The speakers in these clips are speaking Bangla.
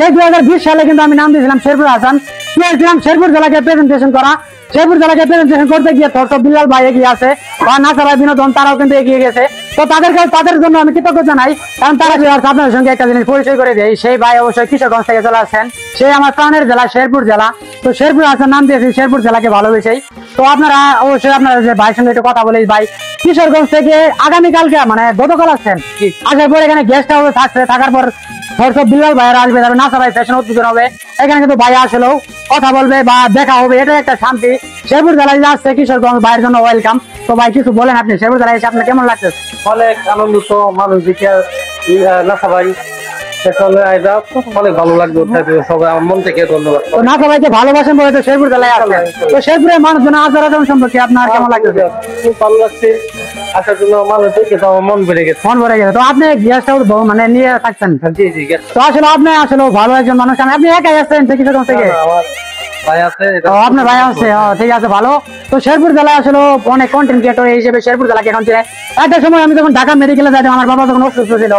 সেই 2020 সালে কিন্তু আমি নাম দিয়েছিলাম শেরপুর হাসান, গিয়েছিলাম শেরপুর জেলাকে প্রেজেন্টেশন করা। শেরপুর জেলাকে প্রেজেন্টেশন করতে গিয়ে থরসব বিল্লাল ভাই এগিয়ে আছে, বা নাসা ভাই বিনোদন তারাও কিন্তু এগিয়ে গেছে। তো তাদের জন্য আমি কৃতজ্ঞ জানাই, কারণ তারা আপনাদের সঙ্গে একটা জিনিস পরিচয় করে দেয়। সেই ভাই অবশ্যই কিশোরগঞ্জ থেকে চলে আসছেন, সেই আমার প্রাণের জেলা শেরপুর জেলা। তো শেরপুর হাসান নাম দিয়েছি শেরপুর জেলাকে ভালোবেসেই। তো আপনারা অবশ্যই আপনারা যে ভাইয়ের সঙ্গে একটু কথা বলে, ভাই কিশোরগঞ্জ থেকে আগামীকালকে মানে গতকাল আসছেন, আসার পর এখানে গেস্ট হাউসে থাকছে, থাকার পর থরসব বিল্লাল ভাইয়ের আসবে, তারপর নাসা ভাই ফ্যাশন উদ্বোধন হবে। এখানে কিন্তু ভাই আসলেও কথা বলবে বা দেখা হবে, এটা একটা শান্তি। শেরপুর জেলায় আসছে কিশোরগঞ্জ, ভাইয়ের জন্য ওয়েলকাম। তো ভাই কিছু বলেন, আপনি শেরপুর জেলায় এসে আপনার কেমন লাগছে? অনেক আনন্দিত মানুষ দেখে নাসা ভাই অনেক ভালো লাগবে, সবাই আমার মন থেকে ধন্যবাদ। তো নাসা ভাইকে ভালোবাসেন বলে তো শেরপুর জেলায় আসছেন। তো শেরপুরের মানুষজন আচরণ সম্পর্কে আপনার কেমন লাগছে? খুব ভালো লাগছে, আসার জন্য মানুষ দেখে তো আমার মন ভরে গেছে। মন ভরে গেছে। তো আপনি গেস্ট হাউস মানে নিয়ে থাকছেন? জি জি, তো আসলে আপনি আসলে ভালো একজন মানুষ, আপনি একাই আসছেন কিশোরগঞ্জ থেকে? আমার ভাই আছে। আপনার ভাই আছে, ঠিক আছে, ভালো। তো শেরপুর জেলায় আসলে অনেক কন্টেন্ট ক্রিয়েটর হিসেবে শেরপুর জেলাকে এখন চিনে। একটা সময় আমি যখন ঢাকা মেডিকেলে যাইতাম, আমার বাবা যখন অসুস্থ ছিল,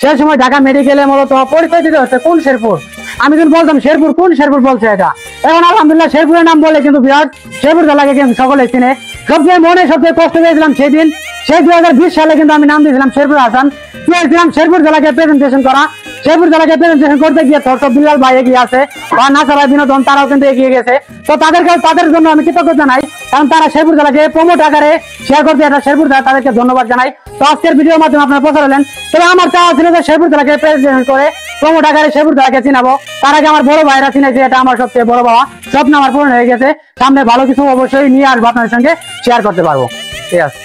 সেই সময় ঢাকা মেডিকেলে মূলত পরিচয় দিতে হচ্ছে কোন শেরপুর। আমি যখন বলতাম শেরপুর, কোন শেরপুর বলছে এটা। এখন আলহামদুলিল্লাহ শেরপুরের নাম বলে কিন্তু বিরাট শেরপুর জেলাকে কিন্তু সকলে চিনে। সবচেয়ে মনে সবচেয়ে কষ্ট পেয়েছিলাম সেদিন, সেই 2020 সালে কিন্তু আমি নাম দিয়েছিলাম শেরপুর হাসান, গিয়েছিলাম শেরপুর জেলাকে প্রেজেন্টেশন করা। শেরপুর জেলাকে প্রেজেন্টেশন করতে গিয়ে থরসব বিল্লাল ভাই এগিয়ে আছে, বা নাসা ভাই বিনোদন তারাও কিন্তু এগিয়ে গেছে। তো তাদের জন্য আমি কৃতজ্ঞ জানাই, কারণ তারা শেরপুর জেলাকে প্রমোট আকারে শেয়ার করতে, এটা শেরপুর জেলা, তাদেরকে ধন্যবাদ জানাই। তো আজকের ভিডিওর মাধ্যমে আপনারা প্রচার হলেন। তবে আমার চাওয়া ছিল যে শেরপুর জেলাকে প্রেজেন্ট করে প্রমোট আকারে শেরপুর জেলাকে চিনাবো। তার আগে আমার বড় ভাইরা চিনেছে, এটা আমার সবচেয়ে বড় বাবা, স্বপ্ন আমার পূরণ হয়ে গেছে। সামনে ভালো কিছু অবশ্যই নিয়ে আসবো, আপনাদের সঙ্গে শেয়ার করতে পারবো। ঠিক আছে।